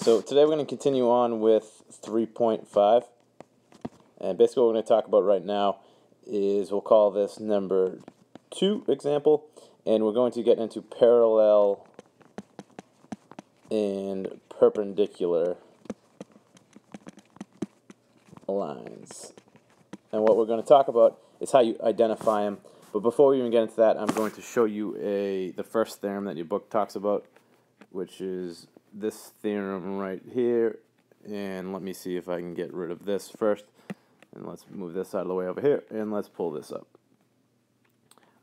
So today we're going to continue on with 3.5, and basically what we're going to talk about right now is, we'll call this number 2 example, and we're going to get into parallel and perpendicular lines. And what we're going to talk about is how you identify them. But before we even get into that, I'm going to show you the first theorem that your book talks about, which is this theorem right here. And let me see if I can get rid of this first. And let's move this out of the way over here, and let's pull this up.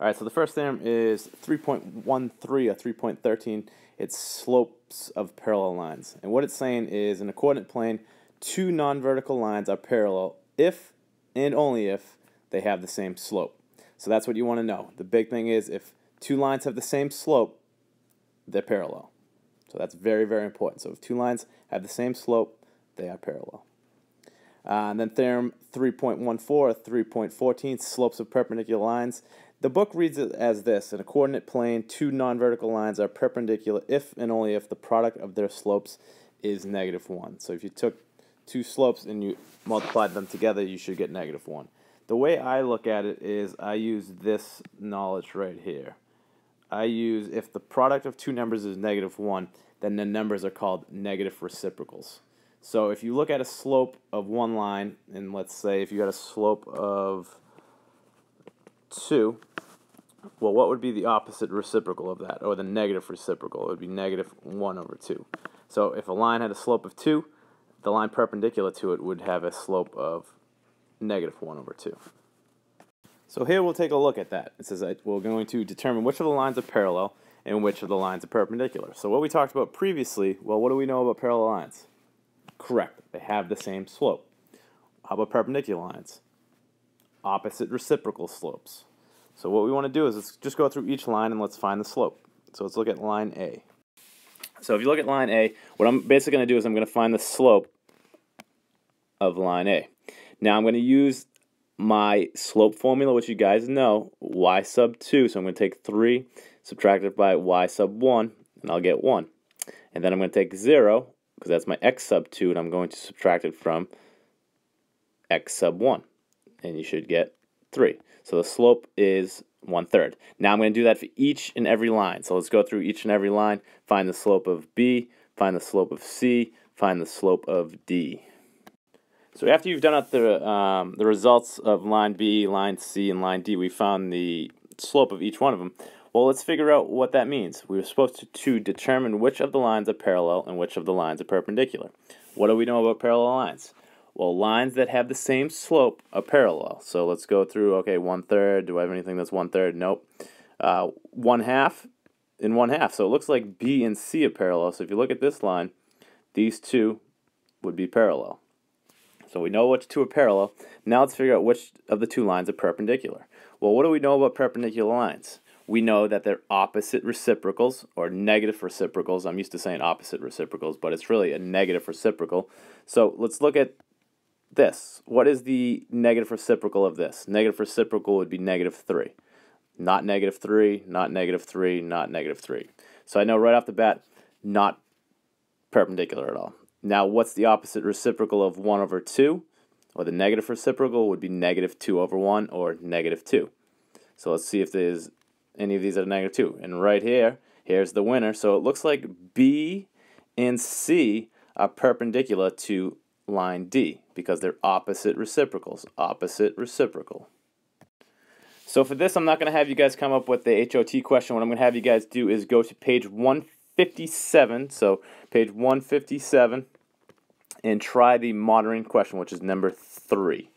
Alright, so the first theorem is 3.13 or 3.13. It's slopes of parallel lines. And what it's saying is, in a coordinate plane, two non-vertical lines are parallel if and only if they have the same slope. So that's what you want to know. The big thing is, if two lines have the same slope, they're parallel. So that's very, very important. So if two lines have the same slope, they are parallel. And then theorem 3.14 or 3.14, slopes of perpendicular lines. The book reads it as this: in a coordinate plane, two non-vertical lines are perpendicular if and only if the product of their slopes is -1. So if you took two slopes and you multiplied them together, you should get -1. The way I look at it is, I use this knowledge right here. I use, if the product of two numbers is -1, then the numbers are called negative reciprocals. So if you look at a slope of one line, and let's say if you got a slope of 2, well, what would be the opposite reciprocal of that, or the negative reciprocal? It would be -1/2. So if a line had a slope of 2, the line perpendicular to it would have a slope of -1/2. So here we'll take a look at that. It says that we're going to determine which of the lines are parallel and which of the lines are perpendicular. So what we talked about previously, well, what do we know about parallel lines? Correct, they have the same slope. How about perpendicular lines? Opposite reciprocal slopes. So what we want to do is, let's just go through each line and let's find the slope. So let's look at line A. So if you look at line A, what I'm basically going to do is I'm going to find the slope of line A. Now I'm going to use my slope formula, which you guys know, y sub 2. So I'm going to take 3, subtract it by y sub 1, and I'll get 1. And then I'm going to take 0, because that's my x sub 2, and I'm going to subtract it from x sub 1. And you should get 3. So the slope is 1/3. Now I'm going to do that for each and every line. So let's go through each and every line, find the slope of B, find the slope of C, find the slope of D. So after you've done out the results of line B, line C, and line D, we found the slope of each one of them. Well, let's figure out what that means. We were supposed to determine which of the lines are parallel and which of the lines are perpendicular. What do we know about parallel lines? Well, lines that have the same slope are parallel. So let's go through, okay, 1/3. Do I have anything that's 1/3? Nope. 1/2 and 1/2. So it looks like B and C are parallel. So if you look at this line, these two would be parallel. So we know which two are parallel. Now let's figure out which of the two lines are perpendicular. Well, what do we know about perpendicular lines? We know that they're opposite reciprocals, or negative reciprocals. I'm used to saying opposite reciprocals, but it's really a negative reciprocal. So let's look at this. What is the negative reciprocal of this? Negative reciprocal would be -3. Not -3, not -3, not -3. So I know right off the bat, not perpendicular at all. Now, what's the opposite reciprocal of 1/2? Or the negative reciprocal would be -2/1, or -2. So let's see if there's any of these that are -2. And right here, here's the winner. So it looks like B and C are perpendicular to line D, because they're opposite reciprocals. Opposite reciprocal. So for this, I'm not going to have you guys come up with the HOT question. What I'm going to have you guys do is go to page 157. So page 157, and try the modern question, which is number 3.